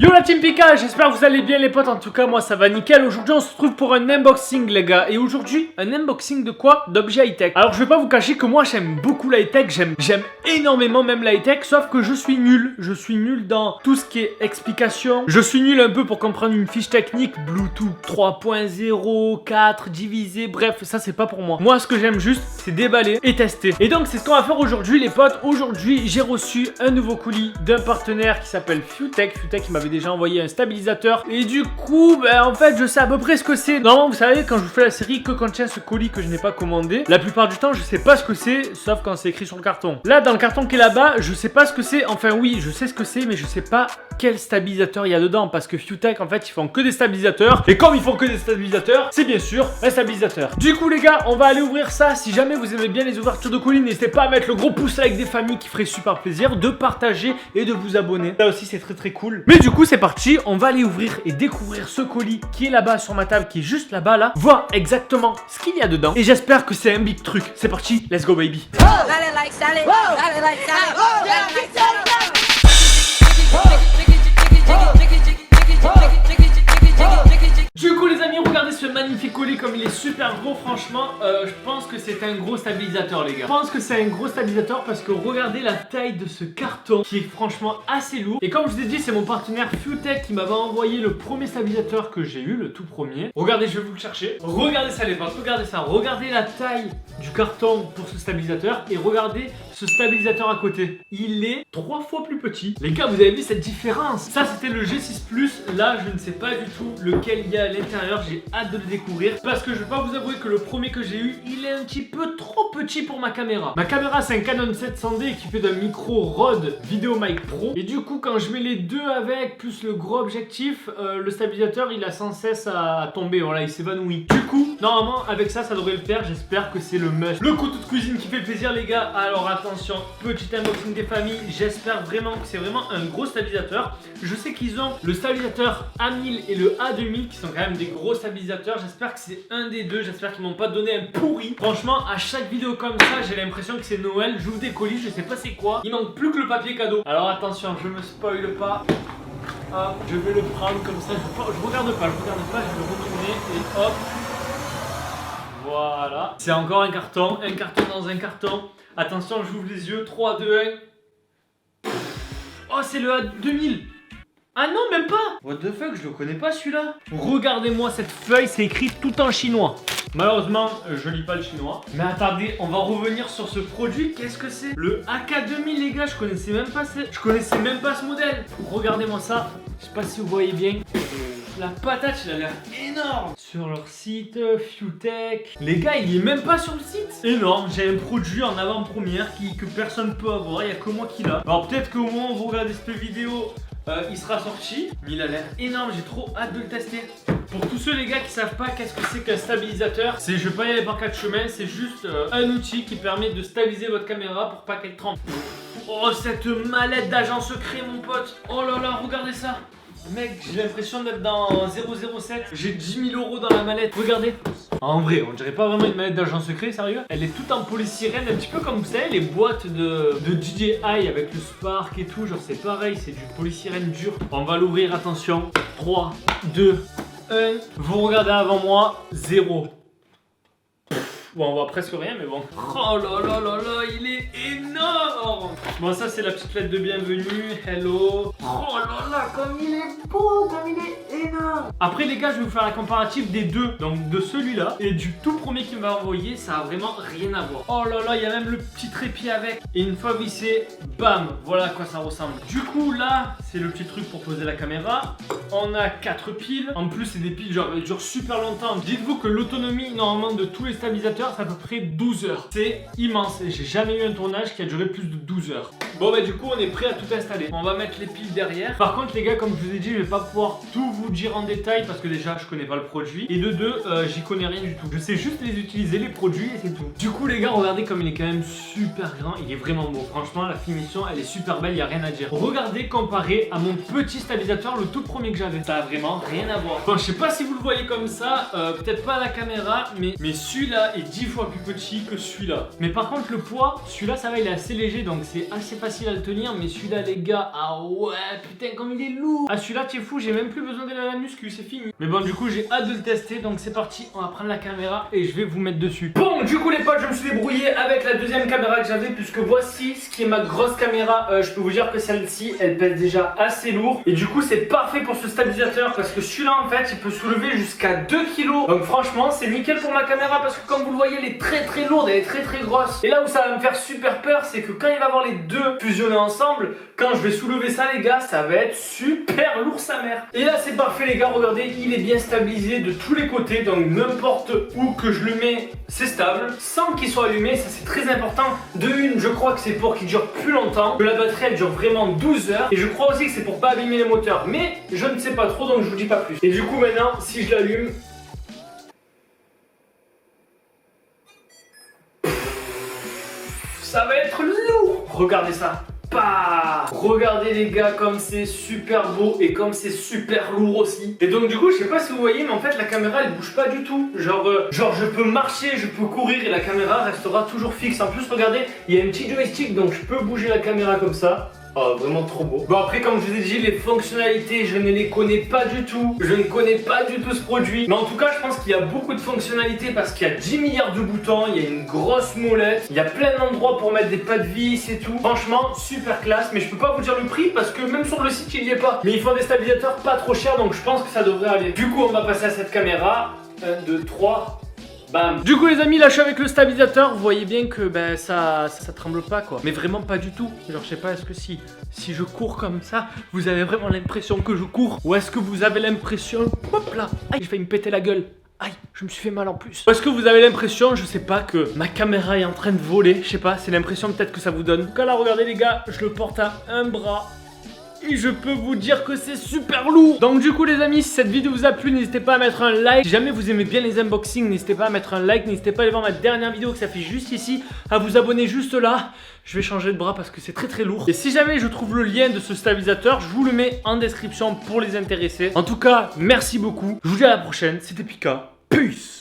Yo la team Pika, j'espère que vous allez bien les potes, en tout cas moi ça va nickel. Aujourd'hui on se retrouve pour un unboxing les gars. Et aujourd'hui un unboxing de quoi? D'objets high-tech. Alors je vais pas vous cacher que moi j'aime beaucoup l'high-tech, j'aime énormément même l'high-tech. Sauf que je suis nul dans tout ce qui est explication. Je suis nul un peu pour comprendre une fiche technique Bluetooth 3.0, 4, divisé, bref ça c'est pas pour moi. Moi ce que j'aime juste c'est déballer et tester. Et donc c'est ce qu'on va faire aujourd'hui les potes. Aujourd'hui j'ai reçu un nouveau colis d'un partenaire qui s'appelle Fewtech. Fewtech il m'avait déjà envoyé un stabilisateur et du coup en fait je sais à peu près ce que c'est. Normalement vous savez quand je vous fais la série que contient ce colis que je n'ai pas commandé, la plupart du temps je sais pas ce que c'est sauf quand c'est écrit sur le carton. Là dans le carton qui est là-bas je sais pas ce que c'est, enfin oui je sais ce que c'est mais je sais pas quel stabilisateur il y a dedans parce que Fewtech en fait ils font que des stabilisateurs et comme ils font que des stabilisateurs c'est bien sûr un stabilisateur. Du coup les gars on va aller ouvrir ça. Si jamais vous aimez bien les ouvertures de colis n'hésitez pas à mettre le gros pouce avec des familles qui ferait super plaisir, de partager et de vous abonner, ça aussi c'est très cool. Mais du coup c'est parti, on va aller ouvrir et découvrir ce colis qui est là-bas sur ma table, qui est juste là-bas là, voir exactement ce qu'il y a dedans et j'espère que c'est un big truc. C'est parti, let's go baby. Du coup les amis, regardez ce magnifique colis comme il est super gros. Franchement je pense que c'est un gros stabilisateur les gars. Je pense que c'est un gros stabilisateur parce que regardez la taille de ce carton qui est franchement assez lourd. Et comme je vous ai dit c'est mon partenaire Fewtech qui m'avait envoyé le premier stabilisateur que j'ai eu, le tout premier. Regardez, je vais vous le chercher. Regardez ça les potes, regardez ça. Regardez la taille du carton pour ce stabilisateur et regardez ce stabilisateur à côté. Il est 3 fois plus petit. Les gars vous avez vu cette différence? Ça c'était le G6 Plus. Là je ne sais pas du tout lequel il y a à l'intérieur. J'ai hâte de le découvrir parce que je vais pas vous avouer que le premier que j'ai eu il est un petit peu trop petit pour ma caméra. Ma caméra c'est un Canon 700D équipé d'un micro Rode VideoMic Pro et du coup quand je mets les deux avec plus le gros objectif le stabilisateur il a sans cesse à tomber, voilà il s'évanouit. Du coup normalement avec ça devrait le faire. J'espère que c'est le must. Le couteau de cuisine qui fait plaisir les gars. Alors attention, petit unboxing des familles. J'espère vraiment que c'est vraiment un gros stabilisateur. Je sais qu'ils ont le stabilisateur A1000 et le A2000 qui sont quand même des gros stabilisateurs. J'espère que c'est un des deux. J'espère qu'ils m'ont pas donné un pourri. Franchement à chaque vidéo comme ça j'ai l'impression que c'est Noël. J'ouvre des colis, je sais pas c'est quoi. Il manque plus que le papier cadeau. Alors attention, je me spoil pas. Hop, je vais le prendre comme ça. Je regarde pas, je vais le retourner et hop. Voilà. C'est encore un carton dans un carton. Attention, j'ouvre les yeux. 3, 2, 1. Oh, c'est le A2000. Ah non, même pas. What the fuck, je le connais pas celui-là. Regardez-moi cette feuille, c'est écrit tout en chinois. Malheureusement, je lis pas le chinois. Mais attendez, on va revenir sur ce produit. Qu'est-ce que c'est? Le AK2000 les gars, je connaissais même pas ce modèle. Regardez-moi ça. Je sais pas si vous voyez bien. La patate, il a l'air énorme. Sur leur site, Fewtech. Les gars, il est même pas sur le site. Énorme, j'ai un produit en avant-première que personne peut avoir. Il y a que moi qui l'a. Alors peut-être qu'au moment où vous regardez cette vidéo, il sera sorti. Mais il a l'air énorme, j'ai trop hâte de le tester. Pour tous ceux les gars qui savent pas qu'est-ce que c'est qu'un stabilisateur, je vais pas y aller par 4 chemins, c'est juste un outil qui permet de stabiliser votre caméra pour pas qu'elle trempe. Oh cette mallette d'agent secret mon pote. Oh là là, regardez ça. Mec, j'ai l'impression d'être dans 007. J'ai 10 000 € dans la mallette. Regardez. En vrai, on dirait pas vraiment une mallette d'agent secret, sérieux. Elle est toute en polystyrène, un petit peu comme vous savez les boîtes de DJI avec le Spark et tout. Genre c'est pareil, c'est du polystyrène dur. On va l'ouvrir, attention. 3, 2, 1. Vous regardez avant moi, 0. Bon, on voit presque rien, mais bon. Oh là là là là, il est énorme. Bon, ça, c'est la petite lettre de bienvenue. Hello. Oh là là, comme il est beau, comme il est énorme. Après, les gars, je vais vous faire la comparative des deux. Donc, de celui-là et du tout premier qu'il m'a envoyé. Ça a vraiment rien à voir. Oh là là, il y a même le petit trépied avec. Et une fois vissé, bam, voilà à quoi ça ressemble. Du coup, là, c'est le petit truc pour poser la caméra. On a 4 piles. En plus, c'est des piles, genre, elles durent super longtemps. Dites-vous que l'autonomie, normalement, de tous les stabilisateurs, c'est à peu près 12 heures. C'est immense et j'ai jamais eu un tournage qui a duré plus de 12 heures. Bon bah du coup on est prêt à tout installer. On va mettre les piles derrière. Par contre les gars, comme je vous ai dit, je vais pas pouvoir tout vous dire en détail parce que déjà je connais pas le produit et de deux j'y connais rien du tout. Je sais juste les utiliser, les produits et c'est tout. Du coup les gars, regardez comme il est quand même super grand. Il est vraiment beau. Franchement la finition elle est super belle, il y a rien à dire. Regardez comparé comparé à mon petit stabilisateur, le tout premier que j'avais. Ça a vraiment rien à voir. Bon, je sais pas si vous le voyez comme ça, peut-être pas à la caméra, mais celui-là est 10 fois plus petit que celui-là. Mais par contre, le poids, celui-là, ça va, il est assez léger, donc c'est assez facile à le tenir. Mais celui-là, les gars, ah ouais, putain, comme il est lourd. Ah, celui-là, t'es fou, j'ai même plus besoin d'aller à la muscu, c'est fini. Mais bon, du coup, j'ai hâte de le tester, donc c'est parti, on va prendre la caméra et je vais vous mettre dessus. Bon, du coup, les potes, je me suis débrouillé avec la deuxième caméra que j'avais, puisque voici ce qui est ma grosse caméra. Je peux vous dire que celle-ci, elle pèse déjà assez lourd. Et du coup, c'est parfait pour ce stabilisateur, parce que celui-là, en fait, il peut soulever jusqu'à 2 kg. Donc franchement, c'est nickel pour ma caméra, parce que comme vous le voyez, elle est très très lourde, elle est très très grosse. Et là où ça va me faire super peur, c'est que quand il va avoir les deux fusionnés ensemble, quand je vais soulever ça, les gars, ça va être super lourd sa mère. Et là, c'est parfait, les gars, regardez, il est bien stabilisé de tous les côtés, donc n'importe où que je le mets, c'est stable, sans qu'il soit allumé. Ça, c'est très important. De une, je crois que c'est pour qu'il dure plus longtemps, que la batterie elle dure vraiment 12 heures, et je crois aussi que c'est pour pas abîmer les moteurs, mais je ne sais pas trop, donc je vous dis pas plus. Et du coup, maintenant, si je l'allume, ça va être lourd. Regardez ça. Bah, regardez les gars, comme c'est super beau et comme c'est super lourd aussi. Et donc du coup, je sais pas si vous voyez, mais en fait la caméra elle bouge pas du tout. Genre je peux marcher, je peux courir et la caméra restera toujours fixe. En plus, regardez, il y a un petit joystick, donc je peux bouger la caméra comme ça. Oh, vraiment trop beau. Bon, après, comme je vous ai dit, les fonctionnalités, je ne les connais pas du tout. Je ne connais pas du tout ce produit. Mais en tout cas, je pense qu'il y a beaucoup de fonctionnalités parce qu'il y a 10 milliards de boutons, il y a une grosse molette, il y a plein d'endroits pour mettre des pas de vis et tout. Franchement, super classe. Mais je peux pas vous dire le prix parce que même sur le site, il n'y est pas. Mais ils font des stabilisateurs pas trop chers, donc je pense que ça devrait aller. Du coup, on va passer à cette caméra. 1, 2, 3. Bam. Du coup les amis, là je suis avec le stabilisateur. Vous voyez bien que ben, ça tremble pas quoi. Mais vraiment pas du tout. Genre je sais pas, est-ce que si je cours comme ça, vous avez vraiment l'impression que je cours? Ou est-ce que vous avez l'impression... Hop là, aïe, j'ai failli me péter la gueule. Aïe, je me suis fait mal en plus. Ou est-ce que vous avez l'impression, je sais pas, que ma caméra est en train de voler? Je sais pas, c'est l'impression peut-être que ça vous donne. En tout cas là, regardez les gars, je le porte à un bras. Et je peux vous dire que c'est super lourd. Donc du coup les amis, si cette vidéo vous a plu, n'hésitez pas à mettre un like. Si jamais vous aimez bien les unboxings, n'hésitez pas à mettre un like. N'hésitez pas à aller voir ma dernière vidéo qui s'affiche juste ici, à vous abonner juste là. Je vais changer de bras parce que c'est très très lourd. Et si jamais je trouve le lien de ce stabilisateur, je vous le mets en description pour les intéressés. En tout cas, merci beaucoup. Je vous dis à la prochaine, c'était Pika. Peace.